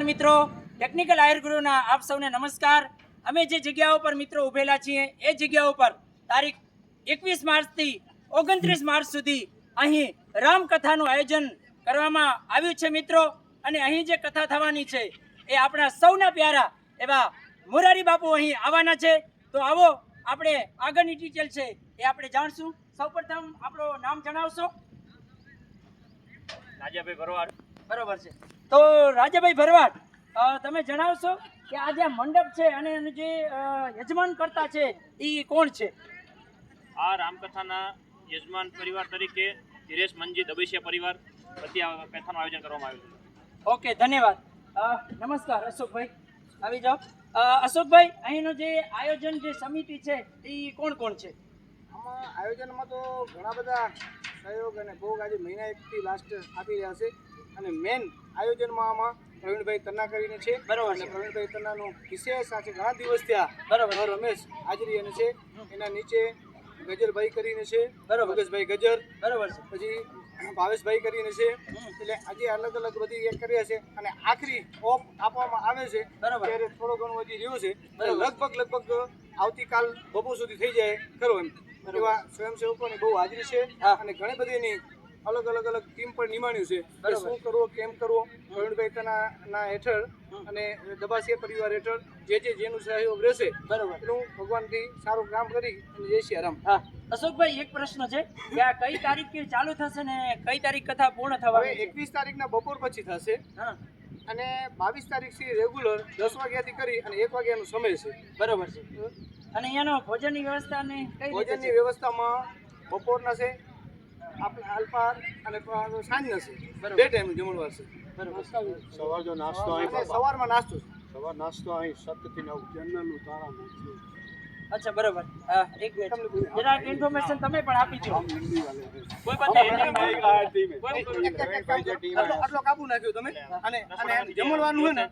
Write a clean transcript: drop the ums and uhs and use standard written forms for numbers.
મિત્રો ટેકનિકલ આયુર ગુરુના આપ સૌને નમસ્કાર। અમે જે જગ્યાઓ પર મિત્રો ઉભેલા છીએ એ જગ્યાઓ પર તારીખ 21 માર્ચથી 29 માર્ચ સુધી અહીં રામકથાનું આયોજન કરવામાં આવ્યું છે મિત્રો। અને અહીં જે કથા થવાની છે એ આપણા સૌના પ્યારા એવા મોરારી બાપુ અહીં આવવાના છે। તો આવો આપણે આગળની ડિટેલ છે એ આપણે જાણશું। સૌપ્રથમ આપણું નામ જણાવશો? રાજાભાઈ ભરવાડ। બરોબર છે। તો રાજાભાઈ ભરવાડ, તમે જણાવશો કે આ જે મંડપ છે અને એનું જે યજમાન કરતા છે એ કોણ છે? આ રામકથાના યજમાન પરિવાર તરીકે ધીરેશ મંજી દબેશિયા પરિવાર વતી આ કથાનું આયોજન કરવામાં આવ્યું છે। ઓકે, ધન્યવાદ। નમસ્કાર અશોકભાઈ, આવી જાઓ। અશોકભાઈ, અહીંનું જે આયોજન જે સમિતિ છે એ કોણ કોણ છે? આમાં આયોજનમાં તો ઘણા બધા સહયોગ અને બહુ આજે મહિના એકથી લાસ્ટ આપી રહ્યા છે અને મેન આયોજનમાં આમાં પ્રવીણભાઈ તન્ના કરીને છે। બરોબર અને છે। પ્રવીણભાઈ તન્નાનું વિશેષ આજે ઘણા દિવસ થયા બરોબર। રમેશ હાજરી અને છે, એના નીચે ગજરભાઈ કરીને છે, બરોબર। યોગેશભાઈ ગજર, બરોબર છે। પછી ભાવેશભાઈ કરીને છે। એટલે આજે અલગ અલગ બધી એક કર્યા છે અને આખરી ઓફ આપવામાં આવે છે બરોબર। ત્યારે થોડો ઘણો હજી રહ્યું છે। બરોબર। લગભગ આવતીકાલ બપોર સુધી થઈ જાય ખરો એમ એવા સ્વયંસેવકોની બહુ હાજરી છે હા। અને ઘણી બધી એની અલગ અલગ ટીમ પણ નિમાણ્યું છે કે બરોબર। શું કરવો કેમ કરવો। પ્રવીણભાઈ તના હેઠળ અને દબાસિયા પરિવાર હેઠળ જેનું સહયોગ રહેશે બરોબર। એનું ભગવાનથી સારું કામ કરી અને જય શ્રી રામ। હા, અશોકભાઈ, એક પ્રશ્ન છે કે આ કઈ તારીખે ચાલુ થશે ને કઈ તારીખ કથા પૂર્ણ હવે થવાની છે? 21 તારીખના બપોર પછી થશે હા, અને 22 તારીખથી રેગ્યુલર 10 વાગ્યાથી કરી અને 1 વાગ્યાનો સમય છે। બરોબર છે। અને અહીંયાનો ભોજનની વ્યવસ્થા ને કઈ રીતે ભોજનની છે? વ્યવસ્થામાં બપોરના છે, આપણે અલ્પાહાર અને સાંજના છે, બરોબર। 2 ટાઈમ જમણવાર છે। સવારનો નાસ્તો અહીં અને સવારમાં નાસ્તો છે। સવાર નાસ્તો અહીં 7 થી 9 જનરલનું તાળા છે। અચ્છા, બરોબર। એક મિનિટ, જરાક ઇન્ફોર્મેશન તમે પણ આપી દો। કોઈ પણ આટલો કાબુ નાખ્યો તમે અને જમણવારનું હોય ને